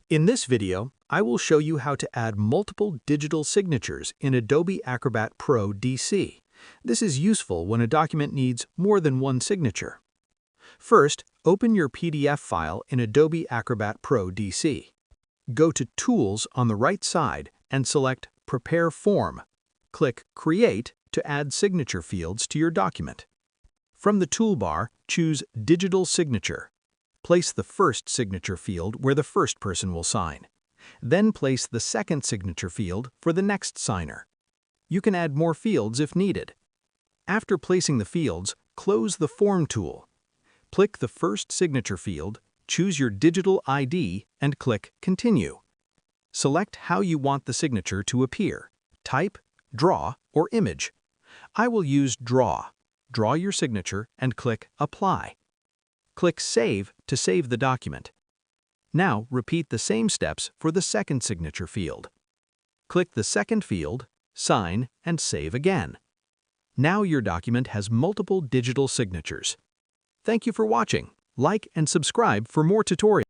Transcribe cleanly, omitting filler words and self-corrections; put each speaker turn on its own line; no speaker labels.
In this video, I will show you how to add multiple digital signatures in Adobe Acrobat Pro DC. This is useful when a document needs more than one signature. First, open your PDF file in Adobe Acrobat Pro DC. Go to Tools on the right side and select Prepare Form. Click Create to add signature fields to your document. From the toolbar, choose Digital Signature. Place the first signature field where the first person will sign. Then place the second signature field for the next signer. You can add more fields if needed. After placing the fields, close the Form tool. Click the first signature field, choose your digital ID, and click Continue. Select how you want the signature to appear: type, draw, or image. I will use Draw. Draw your signature and click Apply. Click Save to save the document. Now repeat the same steps for the second signature field. Click the second field, sign, and save again. Now your document has multiple digital signatures. Thank you for watching. Like and subscribe for more tutorials.